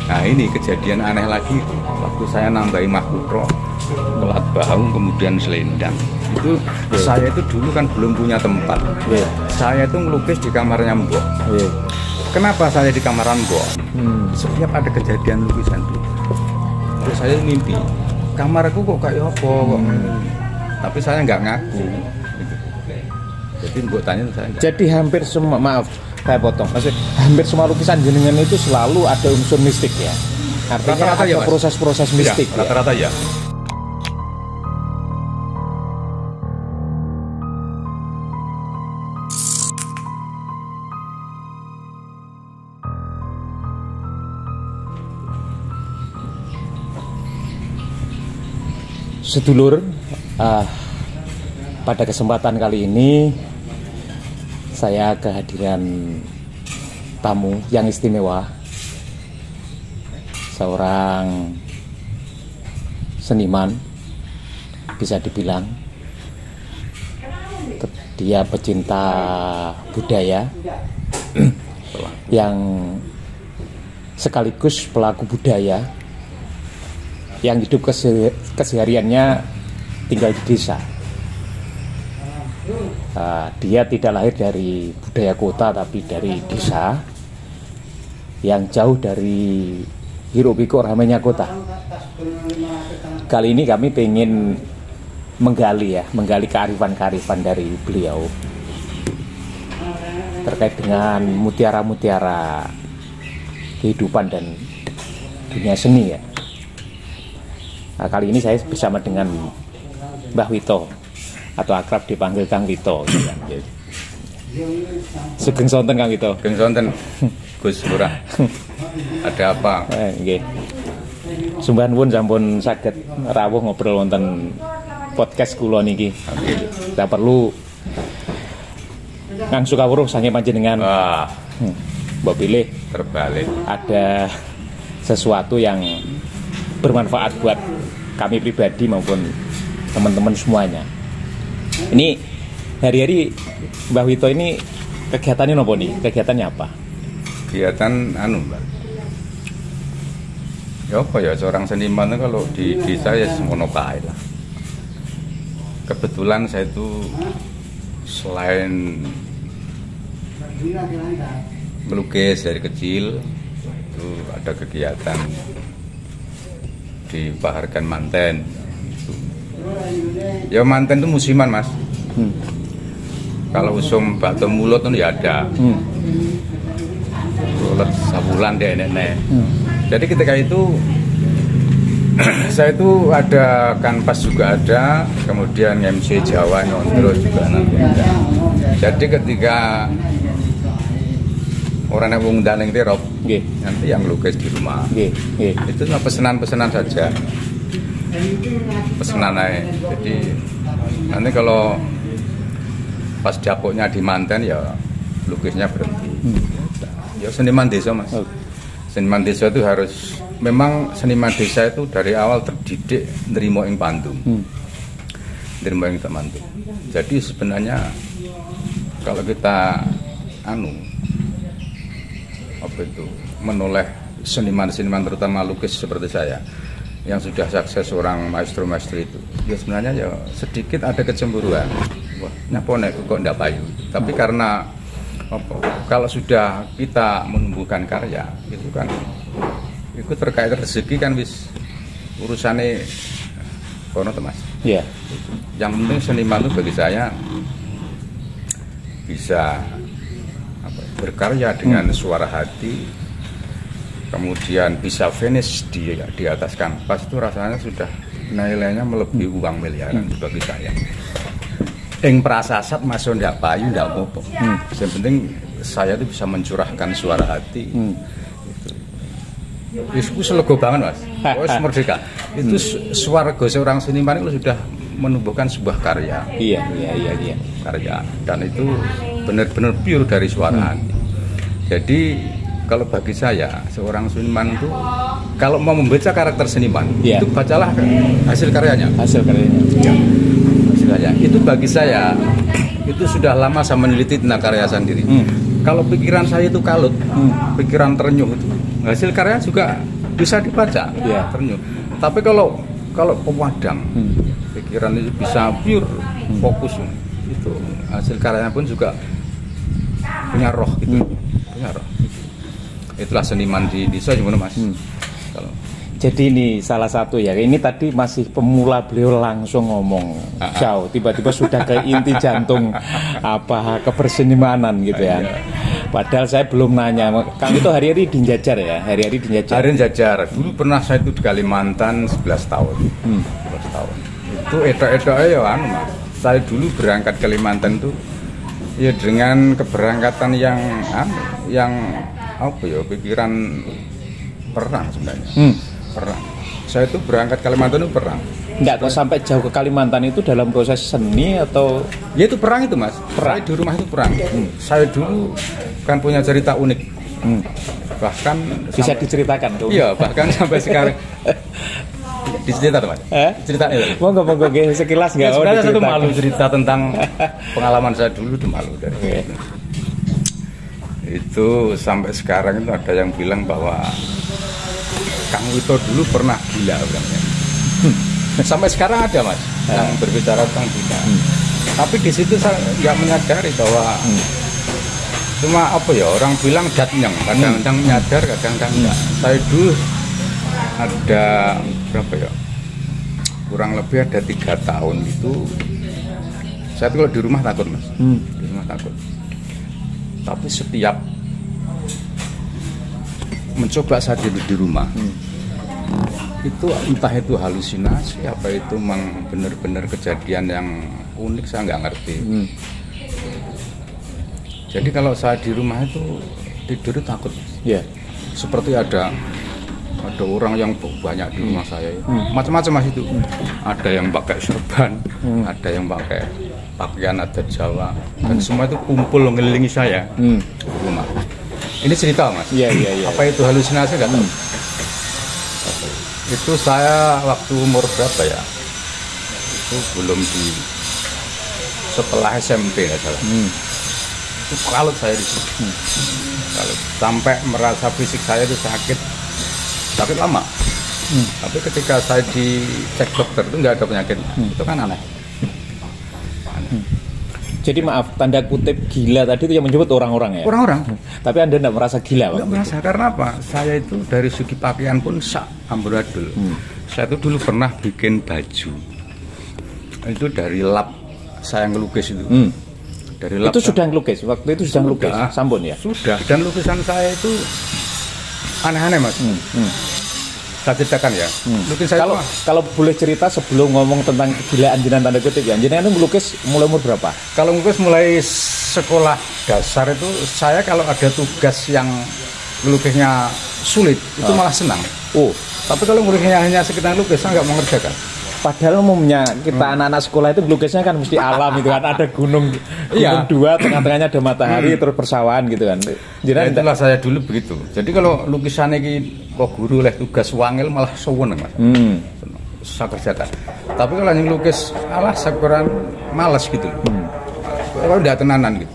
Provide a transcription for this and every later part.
Nah ini kejadian aneh lagi waktu saya nambahin Mahkutro, Kelat Bahu, kemudian Selendang. Itu saya itu dulu kan belum punya tempat. Saya itu ngelukis di kamarnya Mbok. Kenapa saya di kamar Mbok? Setiap ada kejadian lukisan itu, terus saya mimpi kamarku kok kayak apa kok. Tapi saya nggak ngaku. Gitu. Jadi Mbok tanya saya enggak. Jadi hampir semua, maaf saya potong, maksudnya hampir semua lukisan jenengan itu selalu ada unsur mistik ya. Artinya Rata-rata ada ya, Mas? proses-proses mistik ya. Rata-rata ya. Sedulur, pada kesempatan kali ini saya kehadiran tamu yang istimewa, seorang seniman bisa dibilang. Dia pecinta budaya yang sekaligus pelaku budaya yang hidup kesehariannya tinggal di desa. Dia tidak lahir dari budaya kota tapi dari desa yang jauh dari hiruk pikuk ramainya kota. Kali ini kami ingin menggali kearifan-kearifan dari beliau terkait dengan mutiara-mutiara kehidupan dan dunia seni ya. Nah, kali ini saya bersama dengan Mbah Wito atau akrab dipanggil Kang Wito. Sugeng sonten Kang Wito. Geng sonten Gus Lurah. Ada apa? Nggih. Sumbahan nuwun sampun saged rawuh ngobrol wonten podcast kula niki. Kita perlu Kang Sukawuruh saking panjenengan. Wah, Mbok pilih terbalik. ada sesuatu yang bermanfaat buat kami pribadi maupun teman-teman semuanya. Ini hari-hari Mbah Wito ini kegiatannya apa nih? Kegiatannya apa? Kegiatan Mbak. Ya apa ya, seorang seniman itu kalau di desa ya semono kae lah. Kebetulan saya itu selain melukis dari kecil, itu ada kegiatan di Pahargan Manten. Ya Manten itu musiman Mas. Kalau usum batu mulut itu ya ada. Mulut sabulan deh nenek. Jadi ketika itu saya itu ada kanvas juga ada, kemudian MC Jawa Nyondro juga nanti ada. Jadi ketika orang yang mengundang terop, nanti yang lukis di rumah. Itu cuma pesanan-pesanan saja, pesanan aja. Jadi nanti kalau pas dapurnya di Manten ya lukisnya berhenti. Ya seniman desa Mas. Seniman desa itu harus, memang seniman desa itu dari awal terdidik nerimo ing pandum, nerimo ing temandu. Jadi sebenarnya kalau kita menoleh seniman-seniman terutama lukis seperti saya yang sudah sukses, seorang maestro-maestro itu, ya sebenarnya ya sedikit ada kecemburuan. Wah, nyapone kok ndak payu. Tapi karena kalau sudah kita menumbuhkan karya itu kan itu terkait rezeki kan wis urusane kono to Mas. Iya. Yang penting seniman itu bagi saya bisa berkarya dengan suara hati, kemudian bisa finish di atas kanvas, itu rasanya sudah nilainya melebihi uang miliaran bagi saya. Ing prasasat masuk ndak payu ndak apa-apa. Yang penting saya itu bisa mencurahkan suara hati. Itu selego banget Mas. Wes merdeka. Itu swarga seorang seniman itu sudah menumbuhkan sebuah karya. Iya. Karya, dan itu benar-benar pure dari suara hati. Jadi kalau bagi saya seorang seniman itu kalau mau membaca karakter seniman, itu bacalah hasil karyanya. Itu bagi saya itu sudah lama saya meneliti tentang karya sendiri. Kalau pikiran saya itu kalut, pikiran ternyuh itu hasil karya juga bisa dibaca, Iya. ternyuh. Tapi kalau pemadang, pikiran itu bisa pure fokus, itu hasil karyanya pun juga punya roh gitu, punya roh. Itulah seniman di desa gimana Mas? Kalau Jadi ini salah satu ya, ini tadi masih pemula, beliau langsung ngomong jauh, tiba-tiba sudah ke inti jantung apa kebersenimanan gitu ya. Padahal saya belum nanya, Kang itu hari-hari di Jajar ya, hari-hari di Jajar. Hari Jajar, dulu pernah saya itu di Kalimantan 11 tahun. 11 tahun. Itu edok-edoknya ya anu Mas. Saya dulu berangkat Kalimantan itu ya dengan keberangkatan yang apa ya, pikiran perang sebenarnya. Perang. Saya itu berangkat Kalimantan itu perang. Enggak, kok sampai jauh ke Kalimantan itu dalam proses seni atau? Ya itu perang itu Mas. Perang. Saya di rumah itu perang. Saya dulu kan punya cerita unik. Bahkan Bisa diceritakan tuh? Iya, bahkan sampai sekarang. Dicerita Mas. Ceritanya. Monggo sekilas nggak? Sebenarnya saya tuh malu cerita tentang pengalaman saya dulu tuh malu dari itu sampai sekarang itu ada yang bilang bahwa Kang Wito dulu pernah gila bilangnya. Sampai sekarang ada Mas yang berbicara tentang gila. Tapi di situ saya nggak menyadari bahwa cuma apa ya, orang bilang datnyang, kadang-kadang nyadar, kadang-kadang enggak. Saya dulu ada berapa ya? Kurang lebih ada 3 tahun itu. Saya tuh kalau di rumah takut Mas. Di rumah takut. Tapi setiap mencoba saat di rumah, itu entah itu halusinasi apa itu memang benar-benar kejadian yang unik, saya nggak ngerti. Jadi kalau saya di rumah itu tidur takut. Seperti ada orang yang banyak di rumah saya, macam-macam Mas itu. Ada yang pakai serban, ada yang pakai pakaian adat Jawa, dan semua itu kumpul mengelilingi saya di rumah. Ini cerita Mas. Iya. Apa itu halusinasi nggak tahu. Itu saya waktu umur berapa ya? Itu belum setelah SMP nggak salah. Itu kalut saya di situ. Kalut. Sampai merasa fisik saya itu sakit lama. Tapi ketika saya dicek dokter itu nggak ada penyakit. Itu kan aneh. Jadi maaf, tanda kutip gila tadi itu yang menyebut orang-orang ya? Orang-orang. Tapi Anda tidak merasa gila? Nggak merasa, karena apa? Saya itu dari segi pakaian pun amburadul. Saya itu dulu pernah bikin baju. Itu dari lap saya ngelukis itu. Dari lap itu sudah ngelukis? Waktu itu sudah ngelukis? Sampun ya? Sudah, dan lukisan saya itu aneh-aneh Mas. Saya ceritakan ya. Kalau boleh cerita sebelum ngomong tentang kegilaan jenengan tanda kutip ya, jenengan itu melukis mulai umur berapa? Kalau melukis mulai sekolah dasar itu, saya kalau ada tugas yang melukisnya sulit itu malah senang. Tapi kalau melukisnya hanya sekedar lukis, saya nggak mau ngerjakan. Padahal umumnya kita anak-anak sekolah itu melukisnya kan mesti alam gitu kan, ada gunung dua, tengah-tengahnya ada matahari, terus persawahan gitu kan. Ya, itulah saya dulu begitu. Jadi kalau lukisannya kok guru oleh tugas wangil malah seneng Mas. Saya kerjakan. Tapi kalau yang lukis saya kurang malas gitu. Kalau udah tenanan gitu.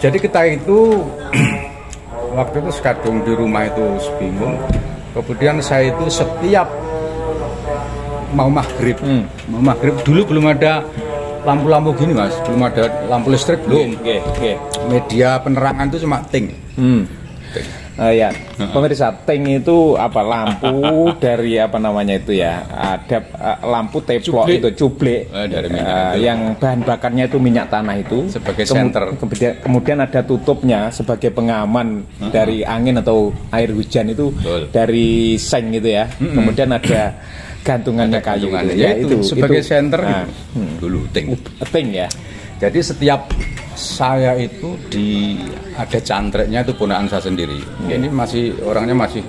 Jadi kita itu waktu itu sekadung di rumah itu bingung. Kemudian saya itu setiap mau maghrib dulu belum ada lampu-lampu gini Mas, belum ada lampu listrik belum. Media penerangan itu cuma ting. Ya, pemirsa, ting itu apa, lampu dari apa namanya itu ya, ada lampu teplok itu cublek dari yang bahan bakarnya itu minyak tanah itu sebagai senter. Kemudian ada tutupnya sebagai pengaman dari angin atau air hujan itu. Dari seng gitu ya. Kemudian ada gantungannya kayu gitu. Ya itu sebagai senter dulu ting ya. Jadi setiap saya itu ada cantreknya itu ponakan saya sendiri. Ini orangnya masih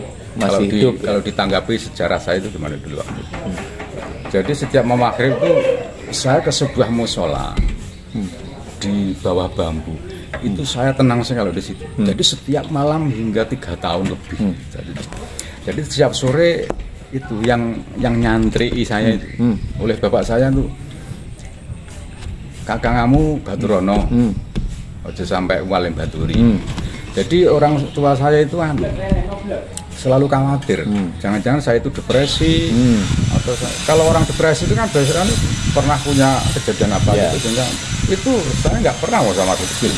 hidup. Kalau ditanggapi sejarah saya itu gimana dulu waktu itu. Jadi setiap mau maghrib itu saya ke sebuah musola di bawah bambu. Itu saya tenang sekali kalau di situ. Jadi setiap malam hingga 3 tahun lebih. Jadi setiap sore itu yang nyantri saya itu oleh bapak saya tuh, kakak kamu Baturono, aja sampai Walem Baturi. Jadi orang tua saya itu selalu khawatir, jangan-jangan saya itu depresi, atau kalau orang depresi itu kan biasanya pernah punya kejadian apa gitu, sehingga itu saya nggak pernah sama kecil.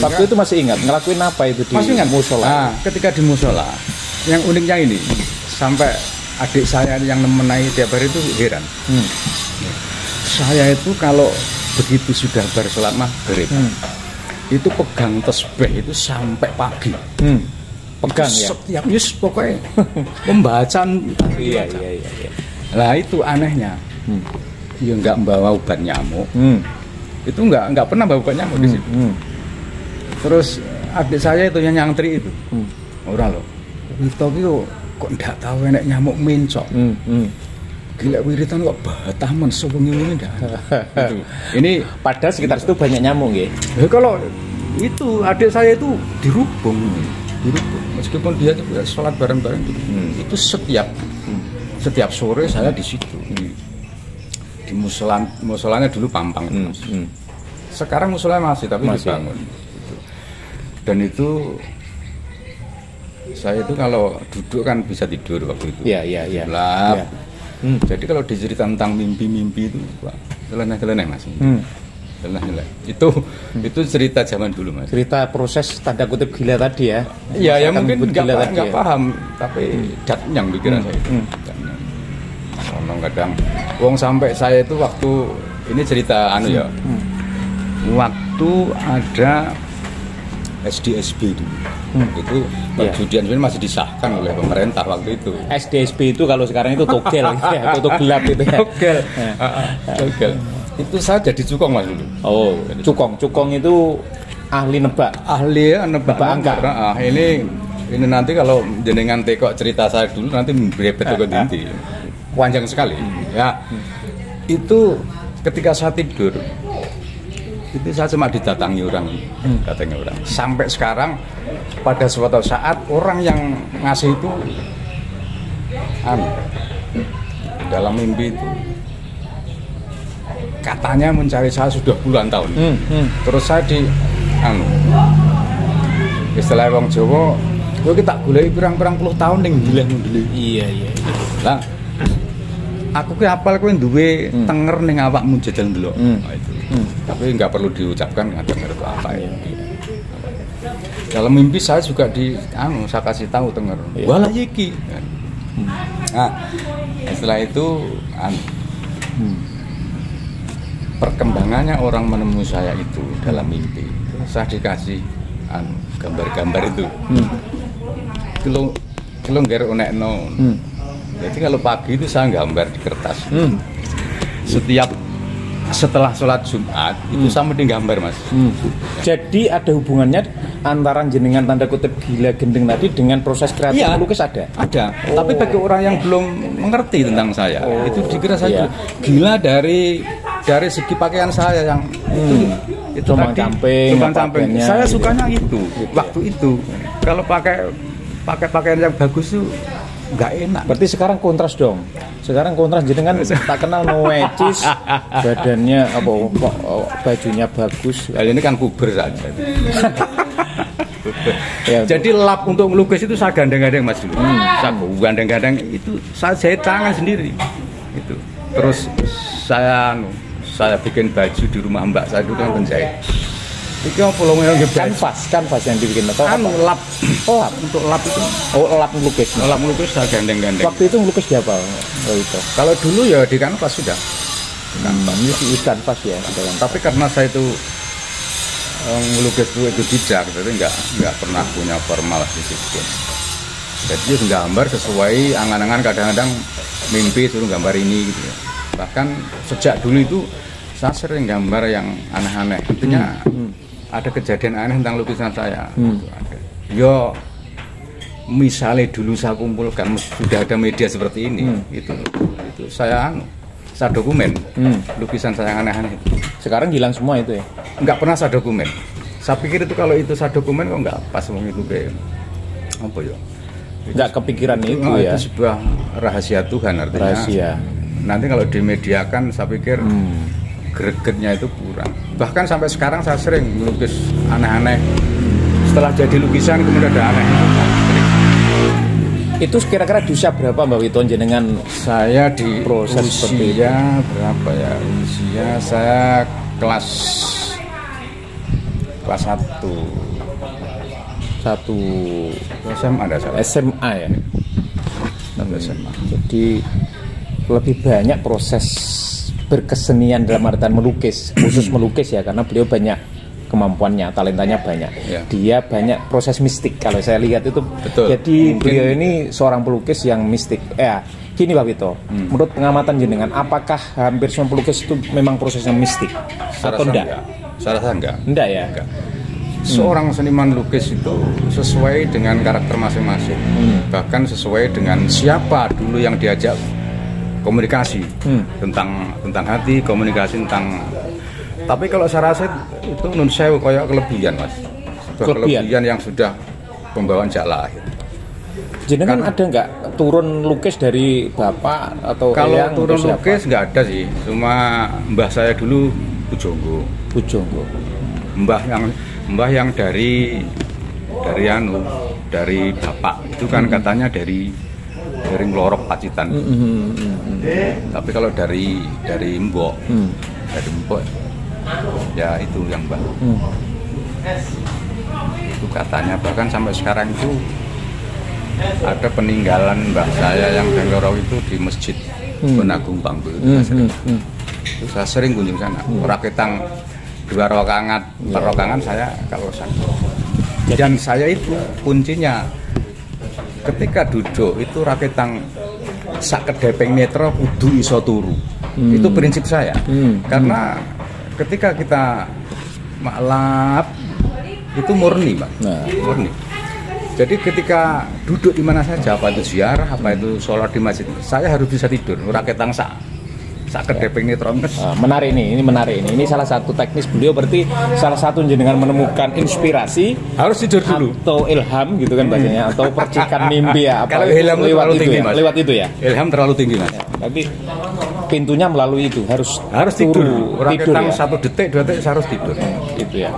Waktu itu masih ingat ngelakuin apa itu di musola? Nah, ketika di musola, yang uniknya ini sampai adik saya yang nemenai tiap hari itu heran. Saya itu kalau begitu sudah bersolat maghrib, itu pegang tasbih itu sampai pagi. Pegang ya. Setiap pokoknya pembacaan. Iya. Lah itu anehnya. Ya nggak membawa obat nyamuk. Itu nggak pernah bawa obat nyamuk di situ. Terus adik saya itu yang nyantri itu, orang loh, Wito itu kok ndak tahu enek nyamuk mencok. Gila wiritan kok batah men sewengi ini ndak. Gitu. Ini padahal sekitar situ banyak nyamuk ya. Kalau itu adik saya itu dirubung. Meskipun dia juga sholat bareng-bareng itu setiap sore saya di situ di musolanya dulu Pampang. Sekarang musolanya masih tapi dibangun. Dan itu saya itu kalau duduk kan bisa tidur waktu itu. Iya. Gelap. Jadi kalau dicerita tentang mimpi-mimpi itu, teleneh-teleneh Mas. Teleneh. Itu cerita zaman dulu Mas. Cerita proses tanda kutip gila tadi ya. Iya, ya mungkin nggak paham, tapi datnyang pikiran saya itu. Kadang wong sampai saya itu waktu ini cerita waktu ada SDSB dulu. Itu perjudian ini masih disahkan oleh pemerintah waktu itu. SDSB itu kalau sekarang itu togel ya, atau gelap itu ya. Togel. Itu saya jadi cukong Mas dulu. Oh, cukong itu ahli nebak. Ahli nebak angka. Ini nanti kalau jenengan tekok cerita saya dulu nanti berepet ke dinti. Panjang sekali. Ya. Itu ketika saya tidur itu saya cuma didatangi orang, katanya orang. Sampai sekarang pada suatu saat orang yang ngasih itu dalam mimpi itu katanya mencari saya sudah puluhan tahun. Terus saya istilah wong Jawa, kowe tak goleki pirang-pirang puluh tahun ning dileh-dileh. Iya. Lah aku ki apal kowe duwe tenger ning awakmu jajal ndelok. Itu. Tapi nggak perlu diucapkan nggak itu apa ya. Dalam mimpi saya juga saya kasih tahu tenger. Walah iki. Nah, setelah itu perkembangannya orang menemui saya itu dalam mimpi. Saya dikasih gambar-gambar itu. Kilo ngger onekno. Jadi kalau pagi itu saya gambar di kertas. Setelah sholat Jumat itu saya mesti gambar Mas. Jadi ada hubungannya antara jenengan tanda kutip gila gendeng tadi dengan proses kreatif melukis ada? Ada. Tapi bagi orang yang belum mengerti tentang saya, itu dikira saya gila dari segi pakaian saya yang itu Cuman camping. Saya sukanya itu waktu itu. Kalau pakai pakaian yang bagus itu nggak enak. Berarti sekarang kontras dong. Sekarang kontras jenengan tak kenal noecis, badannya bajunya bagus. Kali ini kan puber saja. Jadi lap untuk melukis itu saya gandeng-gandeng Mas dulu. Saya gandeng-gandeng itu saya jahit tangan sendiri. Itu. Terus saya bikin baju di rumah Mbak saya dulu kan penjahit. Iki apa lho kanvas yang dibikin atau lap untuk lap itu. Lap melukis. Lap melukis saya gandeng-gandeng. Waktu itu melukis di apa? Itu. Kalau dulu ya di kanvas sudah. Kanvas ya. Tapi karena saya itu melukis itu tidak, jadi nggak pernah punya formal di situ. Jadi gambar sesuai angan-angan, kadang-kadang mimpi suruh gambar ini gitu ya. Bahkan sejak dulu itu saya sering gambar yang aneh-aneh. Artinya ada kejadian aneh tentang lukisan saya. Yo, misalnya dulu saya kumpulkan sudah ada media seperti ini, itu saya dokumen lukisan saya yang aneh-aneh. Sekarang hilang semua itu ya? Nggak pernah saya dokumen. Saya pikir itu kalau itu saya dokumen kok nggak pas itu kayak apa ya? Nggak kepikiran itu ya? Itu sebuah rahasia Tuhan artinya. Rahasia. Nanti kalau dimediakan saya pikir gregetnya itu kurang. Bahkan sampai sekarang saya sering melukis aneh-aneh setelah jadi lukisan kemudian ada aneh. Itu kira-kira di usia berapa Mbak Wito jenengan Saya di proses seperti itu? usia berapa ya? Usia saya kelas 1 SMA ada saya. SMA ya? SMA. Jadi lebih banyak proses berkesenian dalam artian melukis, khusus melukis ya, karena beliau banyak kemampuannya, talentanya banyak. Ya. Dia banyak proses mistik kalau saya lihat itu. Betul. Jadi Mungkin beliau ini seorang pelukis yang mistik. Ya, gini Pak Wito, menurut pengamatan jenengan, apakah hampir semua pelukis itu memang prosesnya mistik atau enggak? Saya rasa enggak. Enggak ya? Enggak. Seorang seniman lukis itu sesuai dengan karakter masing-masing. Bahkan sesuai dengan siapa dulu yang diajak komunikasi tentang hati, komunikasi tentang. Tapi kalau saya rasa itu nun sewu kayak kelebihan Mas. Kelebihan yang sudah pembawaan sejak lahir. Jenengan ada nggak turun lukis dari bapak atau Kalau eyang turun atau siapa? lukis nggak ada sih. Cuma mbah saya dulu Pujonggo. Pujonggo. Mbah yang dari bapak itu kan katanya dari Nglorok Pacitan. Tapi kalau dari mbok ya itu yang mbah. Itu katanya bahkan sampai sekarang itu ada peninggalan mbah saya yang dari Nglorok itu di masjid Penagung Panggul. Itu saya sering kunjung sana. Raketang 2 rokangan, 4 rokangan saya kalau sana. Dan saya itu kuncinya ketika duduk itu raketang sakedeping netra kudu iso turu. Itu prinsip saya. Karena ketika kita maklap itu murni, Pak. Murni. Jadi ketika duduk di mana saja, apa itu ziarah, apa itu sholat di masjid, saya harus bisa tidur. Raketang sakedeping netra. Menarik ini menarik ini. Ini salah satu teknis beliau, berarti salah satu jenengan menemukan inspirasi harus tidur dulu atau ilham gitu kan bahasanya, atau percikan mimpi ya. Kalau ilham lewat terlalu itu tinggi, ya, Mas. lewat itu ya. Ilham terlalu tinggi, Mas. Tapi pintunya melalui itu harus tidur. tidur Raketang ya. 1 detik, 2 detik harus tidur. Itu ya.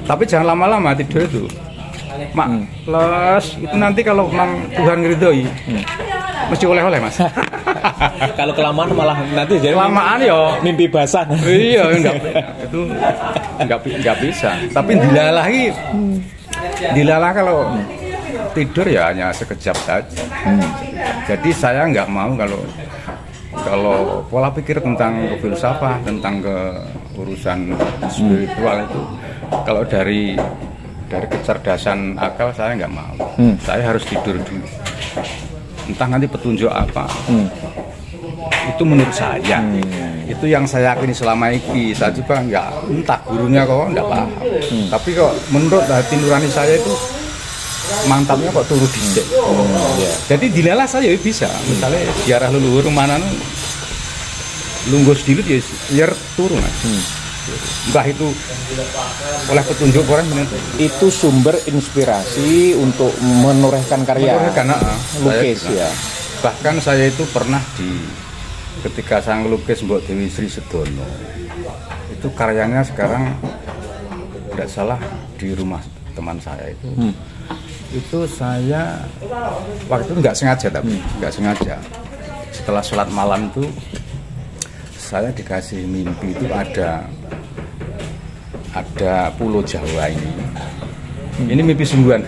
Tapi jangan lama-lama tidur itu. Mak, les itu nanti kalau memang Tuhan ngeridhoi, mesti oleh-oleh Mas. Kalau kelamaan malah nanti jadi Kelamaan ya mimpi basah. Iya, itu enggak bisa. Tapi dilalah kalau tidur ya hanya sekejap saja. Jadi saya nggak mau kalau pola pikir tentang kefilsafah, tentang urusan spiritual itu kalau dari kecerdasan akal saya nggak mau. Saya harus tidur dulu. Entah nanti petunjuk apa. Itu menurut saya. Itu yang saya yakini selama ini. Saya juga nggak, entah gurunya kok nggak paham. Tapi kok menurut hati nurani saya itu mantapnya kok turu dhisik. Jadi dilalah saya bisa. Misalnya ziarah leluhur mana lungguh sedikit ya turu Mas. Entah itu oleh petunjuk orang menentu. Itu sumber inspirasi untuk menorehkan karya lukis ya. Bahkan saya itu pernah ketika saya ngelukis Mbok Dewi Sri Sedono, itu karyanya sekarang tidak salah di rumah teman saya itu. Itu saya waktu itu nggak sengaja, tapi nggak sengaja. Setelah sholat malam itu saya dikasih mimpi itu ada Pulau Jawa ini. Ini mimpi sungguhan.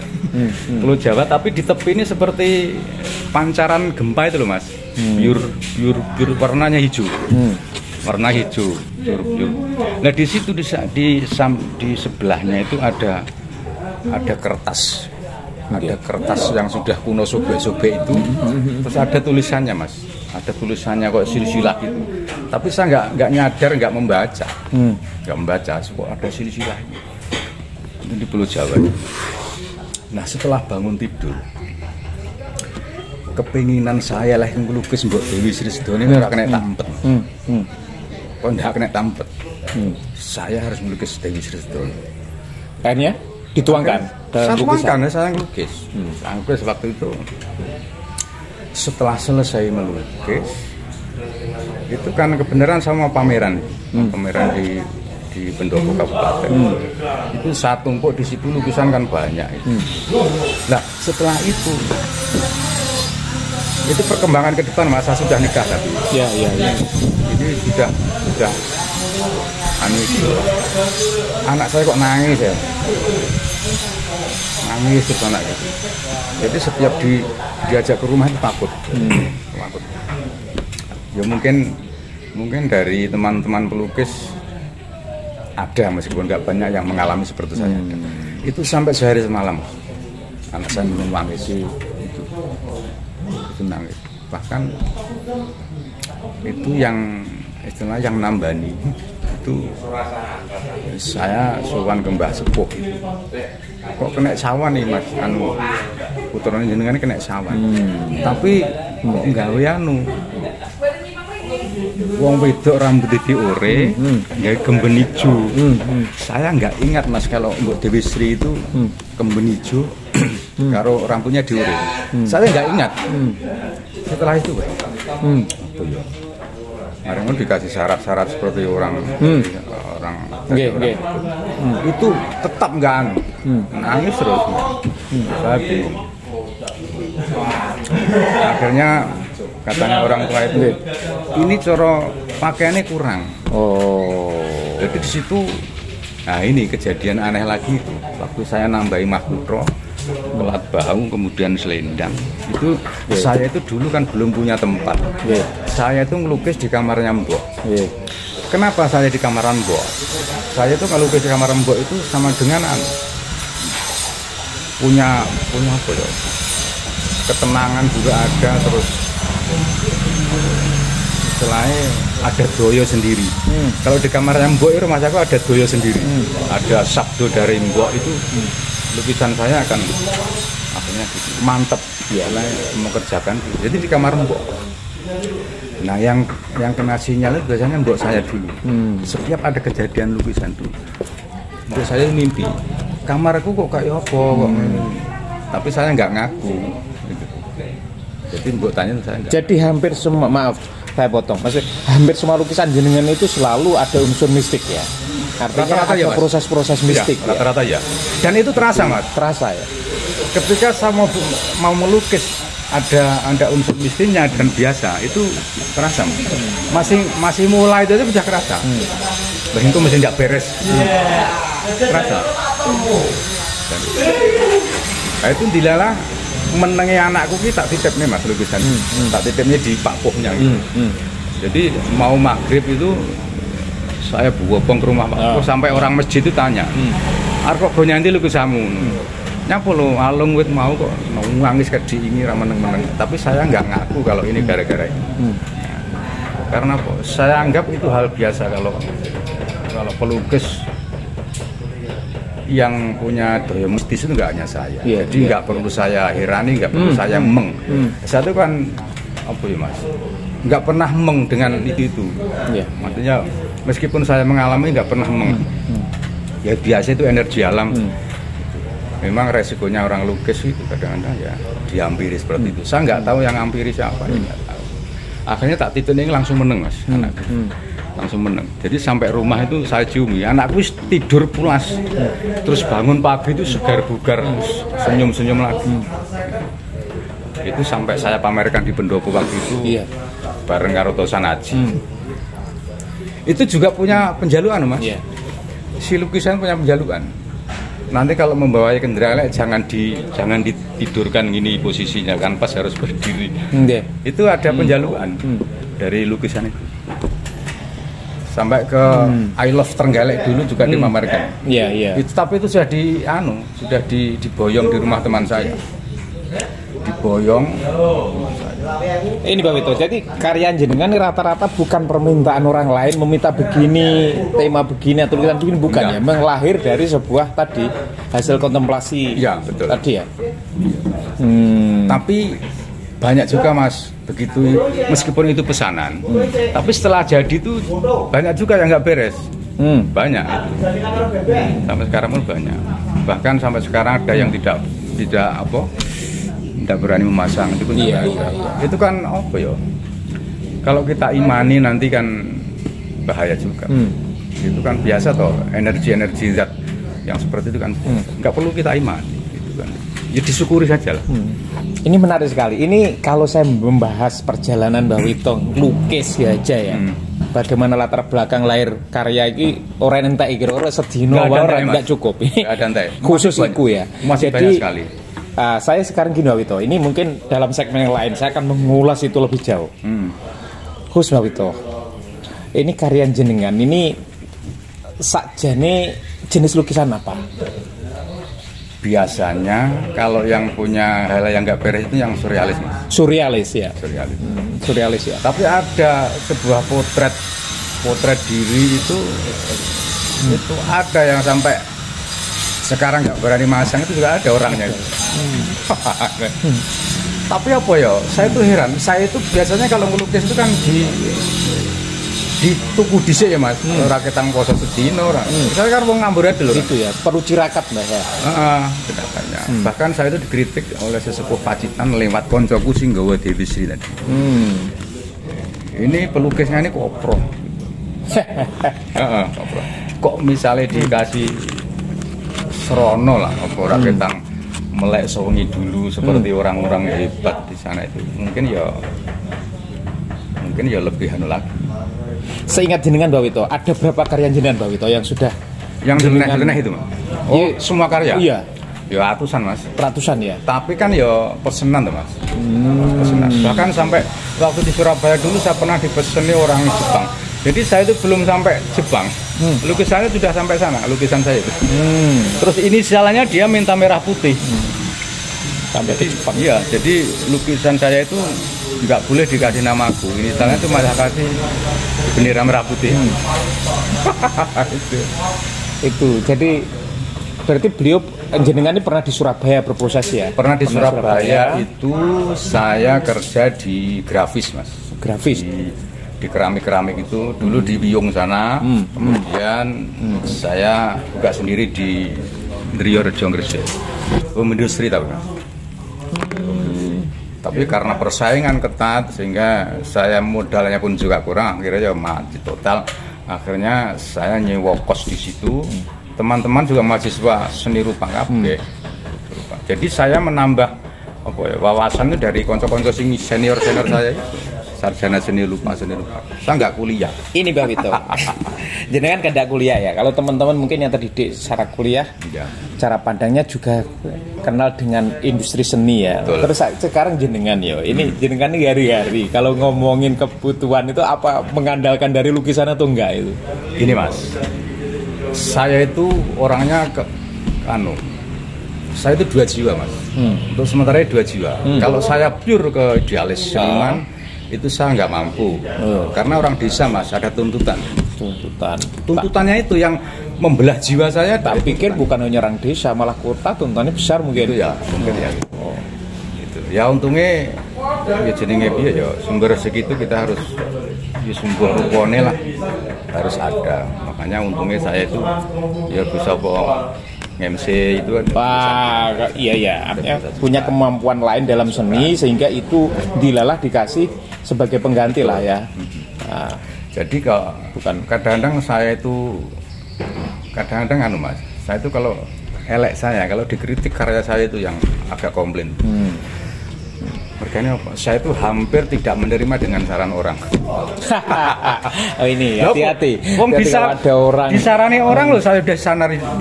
Pulau Jawa tapi di tepi ini seperti pancaran gempa itu loh Mas. Biur warnanya hijau. Warna hijau, biur. Nah di situ di sebelahnya itu ada kertas. Ada kertas yang sudah kuno sobek-sobek itu. Terus ada tulisannya Mas. Ada tulisannya kok silsilah gitu. Tapi saya nggak nyadar, nggak membaca. Nggak membaca, kok ada silsilah. Itu di Pulau Jawa. Nah setelah bangun tidur, kepinginan saya lah yang melukis Mbok Dewi Sri Sedono ini nggak kena tampet. Kok nggak kena tampet? Saya harus melukis Dewi Sri Sedono. Akhirnya dituangkan. Saya tuangkan, saya ngelukis. Saya ngelukis waktu itu. Setelah selesai melukis, itu kan kebenaran sama pameran di di Pendopo Kabupaten. Itu saya tumpuk di situ, lukisan kan banyak itu. Nah setelah itu perkembangan ke depan, Mas, saya sudah nikah tapi ini sudah anak saya kok nangis ya, nangis terus anak gitu. Jadi setiap diajak ke rumah itu takut. Ya mungkin dari teman-teman pelukis ada, meskipun nggak banyak yang mengalami seperti saya. Itu sampai sehari semalam anak saya menangis itu nangis. Bahkan itu yang istilah yang nambani itu saya sowan ke Mbah Sepuh. Kok kena sawan nih Mas, putrane jenengan kena sawan. Tapi kok nggawe wong wedok rambut diore, nggawe kemben ijo. Saya nggak ingat Mas kalau Mbok Dewi Sri itu kemben ijo karo rambutnya diore. Saya nggak ingat. Setelah itu, Marimo dikasih syarat-syarat seperti orang itu tetap nggak nangis terus. Saya bingung. Akhirnya katanya orang tua itu, ini coro pakaiannya kurang. Jadi di situ, nah ini kejadian aneh lagi itu. Waktu saya nambahi Mahkutro, kelat bahu kemudian selendang. Itu saya itu dulu kan belum punya tempat. Saya itu ngelukis di kamarnya Mbok. Kenapa saya di kamar Mbok? Saya itu kalau lukis di kamar Mbok itu sama dengan punya apa ya? Ketenangan juga ada, terus istilahnya ada doyo sendiri. Kalau di kamarnya Mbok itu Mas aku ada doyo sendiri. Ada sabdo dari Mbok itu, lukisan saya akan akhirnya gitu, mantep ya lah mengerjakan. Jadi di kamar Mbok. Nah yang kena sinyal itu biasanya Mbok saya dulu. Setiap ada kejadian lukisan tuh Mbok saya mimpi kamarku kok kayak apa kok. Tapi saya nggak ngaku gitu. Jadi Mbok tanya saya enggak. Jadi hampir semua, maaf saya potong, maksudnya hampir semua lukisan jenengan itu selalu ada unsur mistik ya. Artinya rata-rata ada ya, proses-proses mistik ya. Rata-rata ya. Dan itu terasa Mas. Terasa ya. Ketika saya mau melukis ada unsur mistisnya dan biasa itu terasa. Masih mulai itu sudah kerasa. Itu masih tidak beres. Terasa. Nah, itu dilalah menengi anakku kita titipnya Mas lukisan. Tak titipnya di Pak Pohnya gitu. Jadi mau maghrib itu saya bobong ke rumah Pak Poh, sampai orang masjid itu tanya, "Arep kok nyanti lukisanmu?" Nyapa lo alung wit mau kok nangis ke diingi ra meneng-meneng. Tapi saya nggak ngaku kalau ini gara-gara ini. Karena apa? Saya anggap itu hal biasa kalau pelukis yang punya daya mistis itu nggak hanya saya. Jadi nggak perlu saya herani, nggak perlu saya meng. Saya itu kan apa ya Mas? Nggak pernah meng dengan itu. Maksudnya meskipun saya mengalami nggak pernah meng. Ya biasa itu energi alam. Memang resikonya orang lukis itu kadang-kadang ya dihampiri seperti itu. Saya nggak tahu yang hampiri siapa, nggak tahu. Akhirnya tak titipin langsung meneng Mas, anakku. Langsung meneng. Jadi sampai rumah itu saya ciumi, anakku tidur pulas. Terus bangun pagi itu segar bugar, senyum-senyum lagi. Itu sampai saya pamerkan di Pendopo waktu itu, bareng karo Tosan Haji. Itu juga punya penjaluan Mas. Si lukisan punya penjaluan. Nanti kalau membawa kendaraan jangan ditidurkan gini posisinya, kan pas harus berdiri. Itu ada penjaluan dari lukisan itu. Sampai ke I Love Trenggalek dulu juga dipamerkan. Itu, tapi itu sudah diboyong di rumah teman saya. Diboyong. Ini Pak Wito, jadi karya jenengan ini rata-rata bukan permintaan orang lain meminta begini, tema begini atau tulisan begini, bukan ya? Memang lahir dari sebuah tadi hasil kontemplasi. Betul. Tadi ya. Tapi banyak juga Mas, begitu meskipun itu pesanan, tapi setelah jadi itu banyak juga yang nggak beres. Banyak itu. Sampai sekarang pun banyak. Bahkan sampai sekarang ada yang tidak berani memasang itu pun itu kan apa ya, kalau kita imani nanti kan bahaya juga. Itu kan biasa toh, energi zat yang seperti itu kan nggak perlu kita imani, gitu kan. Ya disyukuri saja lah. Ini menarik sekali. Ini kalau saya membahas perjalanan Mbah Wito lukis ya aja ya. Bagaimana latar belakang lahir karya ini orang entek iki ora sedina wae enggak cukup. Nggak ada entek. Khusus iku ya. Masih Jadi, banyak sekali. Saya sekarang gini Mbah Wito, ini mungkin dalam segmen yang lain saya akan mengulas itu lebih jauh. Khusus Mbah Wito, ini karya jenengan ini sakjane jenis lukisan apa? Biasanya kalau yang punya hal yang nggak beres itu yang surrealis, Mas. Surrealis ya. Surrealis. Surrealis ya. Tapi ada sebuah potret diri itu ada yang sampai sekarang nggak berani masang, itu juga ada orangnya. Tapi apa ya? Saya tuh heran. Saya itu biasanya kalau ngelukis itu kan di tuku dhisik ya Mas. Ora ketang poso sedina ora. Saya kan wong amburadul lho. Itu ya, perlu cirakat Mbak ya. Heeh, katanya. Bahkan saya itu dikritik oleh sesepuh Pacitan lewat koncoku sing nggawa Dewi Sri tadi. Ini pelukisnya ini kopro. Heeh, kopro. Kok misalnya dikasih serono lah, apa ora ketang melek sewengi dulu seperti orang-orang hebat di sana itu. Mungkin ya lebih anu lagi. Seingat jenengan Mbak Wito, ada berapa karya jenengan Mbak Wito yang sudah yang jeleneh itu Mas? Oh, semua karya? Iya. Ya ratusan Mas. Ratusan ya. Tapi kan ya pesenan tuh Mas. Pesenan. Bahkan sampai waktu di Surabaya dulu saya pernah dipeseni orang Jepang. Jadi saya itu belum sampai Jepang. Lukisannya sudah sampai sana, lukisan saya itu. Terus inisialnya dia minta merah putih. Sampai ke Jepang. Iya, jadi lukisan saya itu nggak boleh dikasih namaku. Inisialnya itu malah kasih bendera merah putih. Itu. Jadi berarti beliau jenengan ini pernah di Surabaya berproses ya? Pernah di Surabaya itu saya kerja di grafis Mas. Grafis. Di keramik itu dulu di Biyung sana, kemudian saya buka sendiri di Drio Rejo Gresik. Industri tahu Mas. Tapi karena persaingan ketat sehingga saya modalnya pun juga kurang, akhirnya ya mati total. Akhirnya saya nyewa kos di situ. Teman-teman juga mahasiswa seni rupa kabeh. Jadi saya menambah wawasan itu dari konco-konco senior saya itu. Sarjana seni rupa. Saya nggak kuliah. Ini Mbak Wito. Jenengan kan nggak kuliah ya. Kalau teman-teman mungkin yang terdidik secara kuliah, cara pandangnya juga kenal dengan industri seni ya. Betul. Terus sekarang jenengan ya. Ini jenengan ini hari-hari. Kalau ngomongin kebutuhan itu apa mengandalkan dari lukisan atau enggak itu? Ini Mas, saya itu orangnya saya itu 2 jiwa Mas. Untuk sementara 2 jiwa. Kalau saya pure ke idealis seniman, itu saya nggak mampu. Karena orang desa Mas, ada tuntutannya itu yang membelah jiwa saya. Tak pikir bukan hanya orang desa, malah kota tuntutannya besar mungkin. Itu ya, mungkin ya. Itu. Ya untungnya ya jenenge piye ya sumber rezeki itu kita harus ya sumber rupane lah harus ada. Makanya untungnya saya itu ya bisa MC itu kan. Wah, iya. Artinya punya kemampuan lain dalam seni sehingga itu dilalah dikasih sebagai pengganti lah ya. Nah, jadi kalau kadang-kadang saya itu Mas, saya itu kalau kalau dikritik karya saya itu yang agak komplain. Makanya saya itu hampir tidak menerima dengan saran orang. Oh ini hati-hati. Ada orang disarani orang loh, saya udah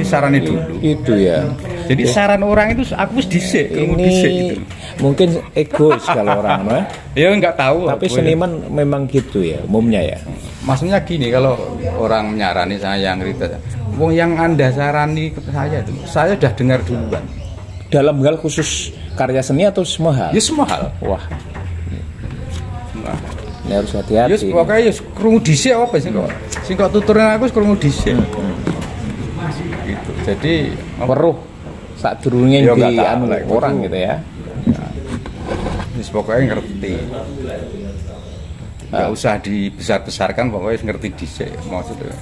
disarani dulu. Itu ya. Jadi saran orang itu aku dhisik, gitu. Mungkin egois kalau orang, ya nggak tahu. Tapi seniman memang gitu ya, umumnya ya. Maksudnya gini, kalau orang menyarani saya wong yang Anda sarani ke saya itu, saya udah dengar duluan. Dalam hal khusus karya seni atau semua hal? Ya semua hal. Wah. Ini harus hati-hati. Ya pokoknya krungu dhisik apa sih kok. Sing kok tuturan aku krungu dhisik. Gitu. Jadi weruh sadurunge di orang gitu ya. Wis pokoknya ngerti. Enggak usah dibesar-besarkan, pokoknya ngerti dhisik maksudnya.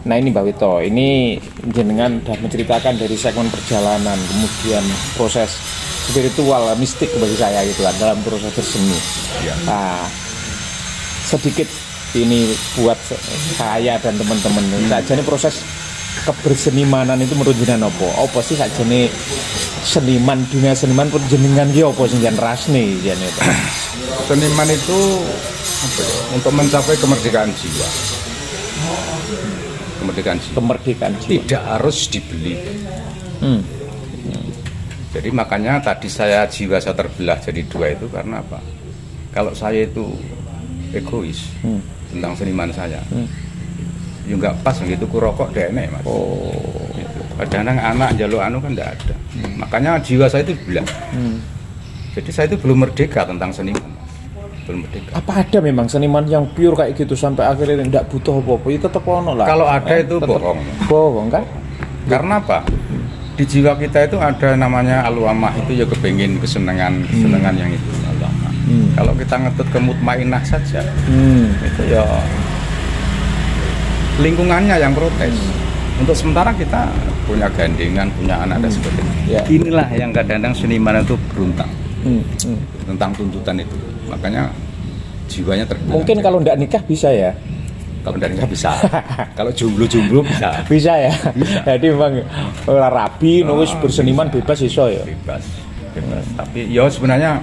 Nah ini Mbak Wito, ini jenengan sudah menceritakan dari segmen perjalanan, kemudian proses spiritual, mistik bagi saya gitu kan dalam proses berseni. Ya. Nah, sedikit seperti ini buat saya dan teman-teman. Saja nih proses kebersenimanan itu menurut jenengan apa sih saja nih seniman, dunia seniman jenengan ki apa sing jan rasne jan itu. Seniman itu apa ya, untuk mencapai kemerdekaan jiwa. Kemerdekaan jiwa. Tidak harus dibeli. Jadi makanya tadi jiwa saya terbelah jadi dua itu karena apa? Kalau saya itu egois tentang seniman saya, ya nggak pas gitu ku rokok dene mas. Gitu. Kadang-kadang anak jalur anu kan nggak ada. Makanya jiwa saya itu belah. Jadi saya itu belum merdeka tentang seniman. Belum merdeka. Apa ada memang seniman yang pure kayak gitu sampai akhirnya tidak butuh apa-apa? Itu tetap ono lah. Kalau ada itu bohong. Bohong kan? Karena apa? Di jiwa kita itu ada namanya al-wamah, itu ya kepengin kesenangan yang itu al-wamah. Kalau kita ngetut ke mutmainah saja, itu ya lingkungannya yang protes. Untuk sementara kita punya gandengan, punya anak dan sebagainya. Ya. Inilah yang kadang-kadang seniman itu beruntang tentang tuntutan itu. Makanya jiwanya terbelah. Mungkin kalau tidak nikah bisa ya. Kalau dari nggak bisa, kalau jomblo bisa. Bisa ya. Bisa. Jadi memang rabi, nulis berseniman bebas iso ya. Bebas. Tapi ya sebenarnya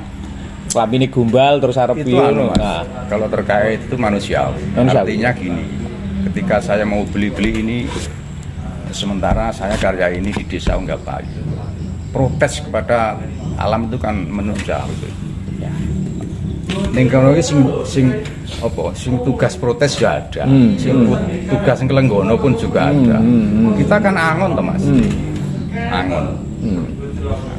lamine gombal terus arep itu piye. Nah, kalau terkait itu manusiawi. Artinya gini, ketika saya mau beli ini, sementara saya karya ini di desa Unggapayu, protes kepada alam itu kan menunjang. Ning kono iki sing tugas protes ya ada. Sing tugas sing kelenggono pun juga ada. Kita kan angon toh Mas. Angon.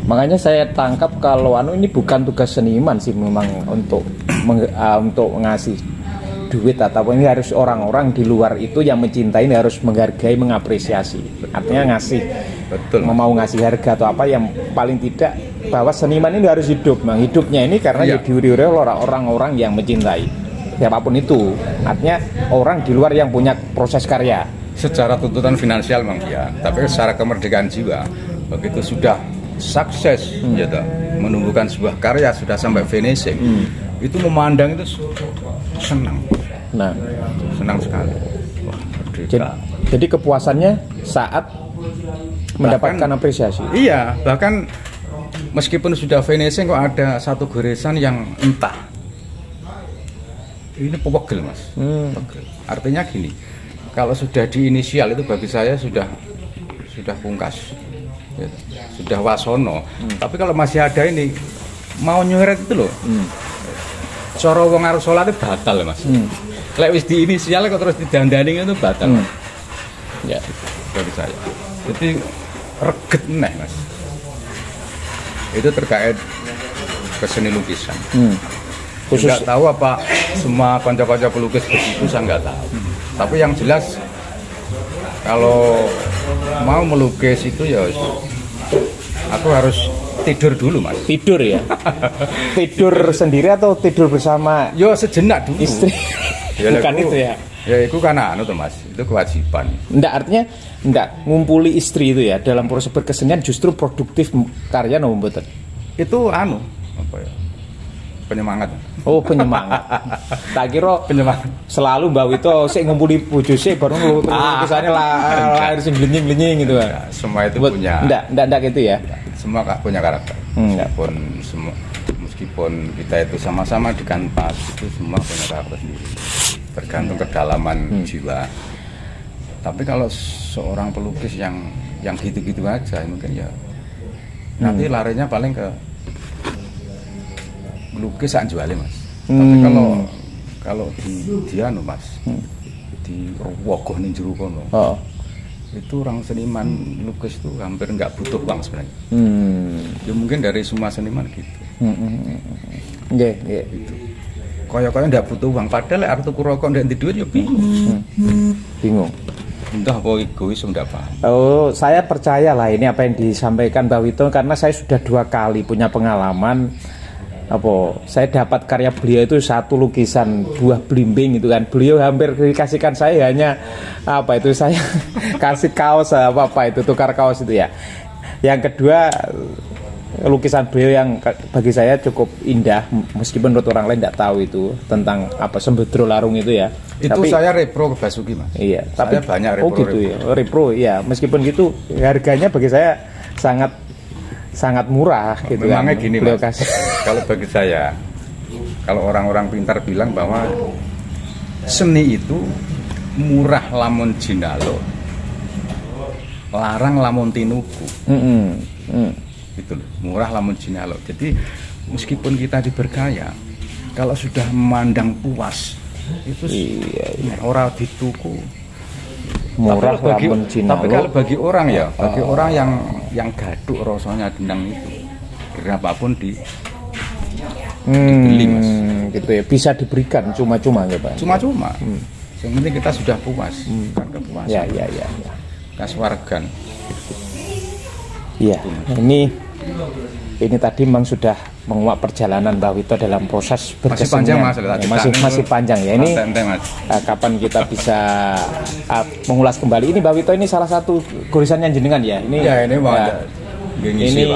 Makanya saya tangkap kalau ini bukan tugas seniman sih memang untuk ngasih duit atau ini harus orang-orang di luar itu yang mencintai ini harus menghargai, mengapresiasi. Artinya ngasih, betul, mau ngasih harga atau apa yang paling tidak bahwa seniman ini harus hidup. Nah, hidupnya ini karena diuri-uri oleh orang-orang yang mencintai. Siapapun itu, artinya orang di luar yang punya proses karya. Secara tuntutan finansial memang ya, tapi secara kemerdekaan jiwa begitu sudah sukses gitu, menumbuhkan sebuah karya sudah sampai finishing, itu memandang itu senang. Nah, senang sekali. Wah, jadi kepuasannya saat mendapatkan apresiasi. Iya, bahkan meskipun sudah finishing kok ada satu goresan yang entah. Ini pegel Mas. Pegel. Artinya gini, kalau sudah di inisial itu bagi saya sudah pungkas. Ya, sudah wasono. Tapi kalau masih ada ini mau nyuret itu loh. Cara wong arep salat itu batal Mas. Lek wis di inisial kok terus didandani itu batal. Ya, bagi saya. Jadi reget neh Mas. Itu terkait keseni lukisan. Khusus nggak tahu apa semua kanca-kanca pelukis begitu, saya nggak tahu. Tapi yang jelas kalau mau melukis itu ya aku harus tidur dulu Mas. Tidur ya? Tidur sendiri atau tidur bersama? Yo sejenak dulu. Istri. Ya, bukan itu ya? Ya itu kan anu tuh Mas, itu kewajiban. Enggak, artinya enggak ngumpuli istri itu ya dalam proses berkesenian justru produktif karya no mboten. Itu anu apa ya? Penyemangat. Oh, penyemangat. Tak kira penyemangat. Selalu Mbak Wito sik ngumpuli bojo sik baru lukisannya lahir sing glenying-glenying gitu kan. Semua itu punya. Enggak gitu ya. Semua punya karakter. Meskipun kita itu sama-sama di kanvas itu semua punya karakter sendiri. Tergantung kedalaman jiwa. Tapi kalau seorang pelukis yang gitu-gitu aja mungkin ya nanti larinya paling ke melukis sak jualnya Mas. Tapi kalau di anu Mas, di wogoh ning jero kono. Itu orang seniman lukis itu hampir nggak butuh uang sebenarnya. Ya mungkin dari semua seniman gitu. Nggih. Gitu. Kaya-kaya nggak butuh uang, padahal arep tuku rokok ndak duit ya bingung. Bingung. Entah apa egois ndak paham. Oh, saya percaya lah ini apa yang disampaikan Mbak Wito karena saya sudah 2 kali punya pengalaman. Saya dapat karya beliau itu satu lukisan buah belimbing itu kan, beliau hampir dikasihkan saya hanya saya kasih kaos itu tukar kaos itu ya. Yang kedua lukisan beliau yang bagi saya cukup indah, meskipun menurut orang lain tidak tahu itu tentang apa Sembedro Larung itu ya. Itu tapi, saya repro ke Basuki Mas. Iya, saya tapi banyak repro. Oh gitu ya, repro ya. Meskipun gitu harganya bagi saya sangat murah gitu. Memangnya kan. Gini Mas, kalau bagi saya, kalau orang-orang pintar bilang bahwa seni itu murah lamun jinalo, larang lamun tinuku. Gitu loh, murah lamun jinalo. Jadi meskipun kita diberkaya, kalau sudah memandang puas itu orang dituku murah lamun jinalo. Tapi kalau bagi orang ya, bagi orang yang gaduh rasanya gendang itu, berapapun dibeli Mas. Gitu ya, bisa diberikan cuma-cuma ya Pak. Cuma-cuma. Yang penting kita sudah puas, kan kepuasan. Ya. Kaswargan. Iya, ini tadi memang sudah menguak perjalanan Mbah Wito dalam proses berkesenian. Masih panjang ya. Ini kapan kita bisa mengulas kembali? Ini Mbah Wito ini salah satu gurisannya jenengan ya. Ini ini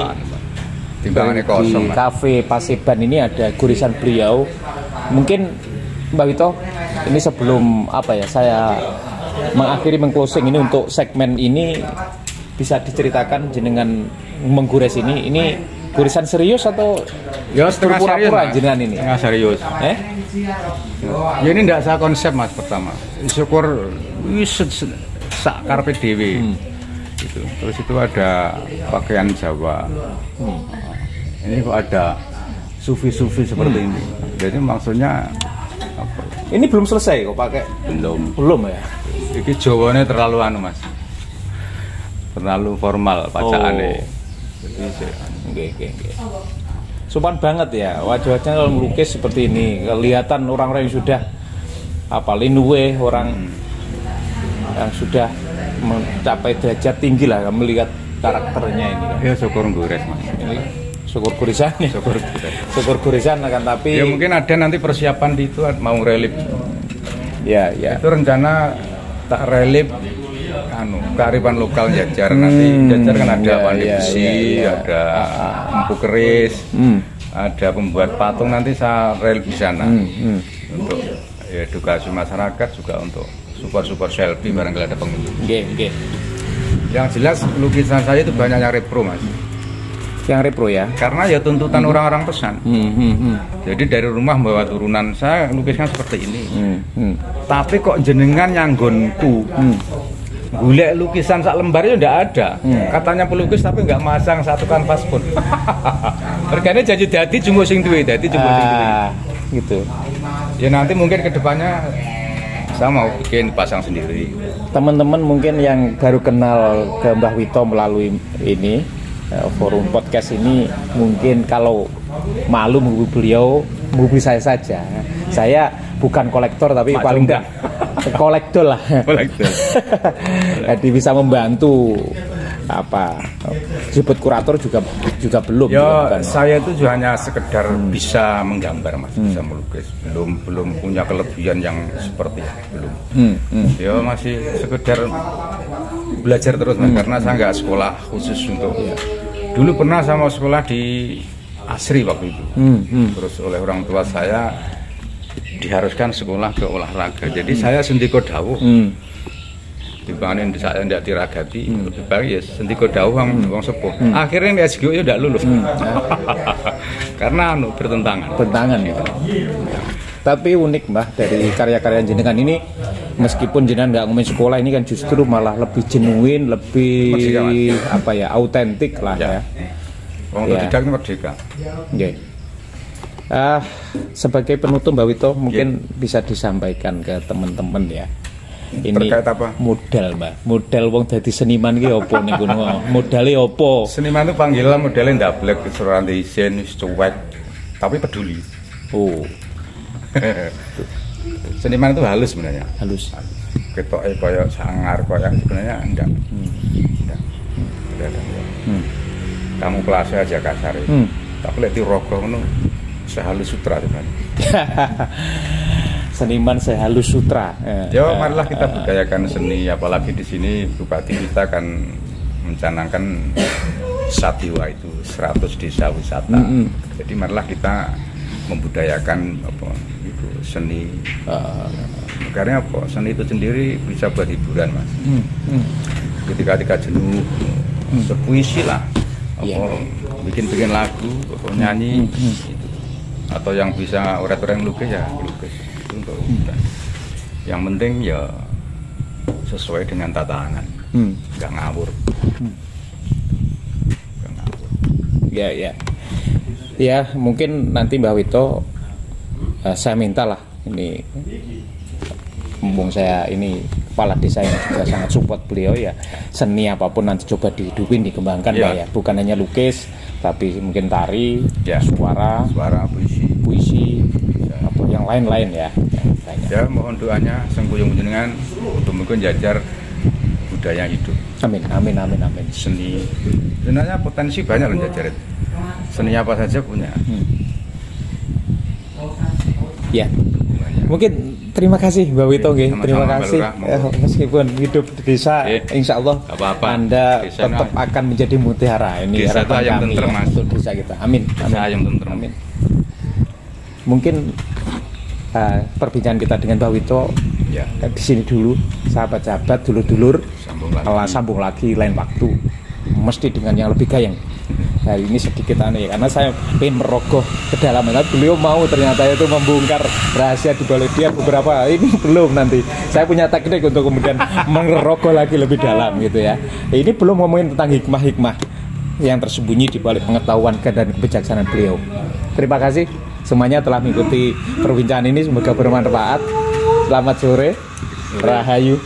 timbangannya kosong. Di Cafe Paseban ini ada gurisan beliau. Mungkin Mbah Wito ini sebelum saya mengakhiri mengclosing ini untuk segmen ini, bisa diceritakan jenengan menggores ini gurisan serius atau ya setengah pura-pura jenengan ini? Setengah serius. Ya ini tidak saya konsep Mas pertama. Syukur sak karpe dewe. Gitu. Terus itu ada pakaian Jawa. Ini kok ada sufi-sufi seperti ini. Jadi maksudnya apa? Ini belum selesai kok pakai? Belum ya. Ini Jawanya terlalu Mas. Terlalu formal bacaannya. Oke. Sopan banget ya wajah-wajahnya kalau melukis seperti ini. Kelihatan orang-orang yang sudah linuwe, orang yang sudah mencapai derajat tinggi lah melihat karakternya ini kan. Ya syukur gores Mas. Syukur gurisan ya. Syukur gurisan akan tapi ya mungkin ada nanti persiapan di itu mau relief. Ya. Itu rencana tak relief kearifan lokal Jajar. Nanti Jajar kan ada pandai besi, ada empu keris, ada pembuat patung, nanti saya relief di sana untuk edukasi masyarakat, juga untuk support selfie barangkali ada pengunjung. Oke. Yang jelas lukisan saya itu banyak yang repro Mas. Yang repro ya? Karena ya tuntutan orang-orang pesan. Jadi dari rumah membawa turunan, saya lukiskan seperti ini. Tapi kok jenengan nyanggonku golek lukisan sak lembar itu tidak ada. Katanya pelukis tapi nggak masang satu kanvas pun. Regane janji dadi jumbo sing duwe, gitu. Ya nanti mungkin kedepannya saya mau bikin pasang sendiri. Teman-teman mungkin yang baru kenal ke Mbah Wito melalui ini forum podcast ini, mungkin kalau malu menghubungi beliau, menghubungi saya saja. Saya bukan kolektor tapi paling tidak kolektor lah. Jadi bisa membantu disebut kurator juga belum. Ya saya itu hanya sekedar bisa menggambar Mas, bisa melukis. Belum punya kelebihan yang seperti belum. Ya masih sekedar belajar terus Mas, karena saya nggak sekolah khusus untuk. Dulu pernah saya mau sekolah di Asri waktu itu. Terus oleh orang tua saya diharuskan sekolah ke olahraga. Jadi saya sendiko dawuh. Dibanding saya tidak diragati, lebih baik ya sendiko dawuh wong sepuh. Akhirnya di SGO ya tidak lulus. Karena bertentangan gitu. Tapi unik Mbah, dari karya-karya jenengan ini, meskipun jenengan nggak ngomongin sekolah, ini kan justru malah lebih genuine, lebih autentik lah ya. Tidak merdeka. Sebagai penutup Mbah Wito mungkin bisa disampaikan ke teman-teman ya. Ini terkait apa? Modal wong dadi seniman ki opo ning kono? Modale opo? Seniman itu panggilan modalnya ndablek suruhan isin wis cuek tapi peduli. Seniman itu halus sebenarnya. Halus. Ketoke kaya sangar kaya sebenarnya enggak. Kamu kelasnya aja kasar. Tapi lek dirogoh ngono sehalus sutra sebenarnya. Seniman sehalus sutra. Marilah kita budayakan seni, apalagi di sini Bupati kita kan mencanangkan Satiwa itu 100 desa wisata. Jadi marilah kita membudayakan apa itu seni. Karena apa? Seni itu sendiri bisa buat hiburan, Mas. Ketika jenuh berpuisi lah, bikin lagu, nyanyi, atau yang bisa orang-orang lukis ya lukis. Itu untuk hiburan. Yang penting ya sesuai dengan tatanan, nggak ngawur. Ya mungkin nanti Mbah Wito saya minta lah ini, mumpung saya ini kepala desa yang juga sangat support beliau ya, seni apapun nanti coba dihidupin, dikembangkan Pak ya, bukan hanya lukis tapi mungkin tari, suara, puisi, apa yang lain-lain ya. Ya mohon doanya sengkuyung jenengan untuk mungkin jajar budaya hidup. Amin. Seni sebenarnya potensi banyak loh jajar itu. Seni apa saja punya. Ya. Mungkin terima kasih Mbak Wito nggih. Terima kasih. Meskipun hidup di desa, insya Allah Anda tetap akan menjadi mutiara. Ini desa harapan yang kami tentrem, ya, untuk desa kita. Amin. Amin. Mungkin perbincangan kita dengan Mbak Wito di sini dulu, sahabat-sahabat, dulur-dulur, sambung lagi lain waktu, mesti dengan yang lebih gayeng. Hari ini sedikit aneh ya, karena saya pengen merogoh kedalaman, tapi beliau mau ternyata itu membongkar rahasia di balik dia beberapa ini belum, nanti saya punya teknik untuk kemudian merogoh lagi lebih dalam gitu ya. Ini belum ngomongin tentang hikmah-hikmah yang tersembunyi di balik pengetahuan dan kebijaksanaan beliau. Terima kasih semuanya telah mengikuti perbincangan ini, semoga bermanfaat. Selamat sore, Rahayu.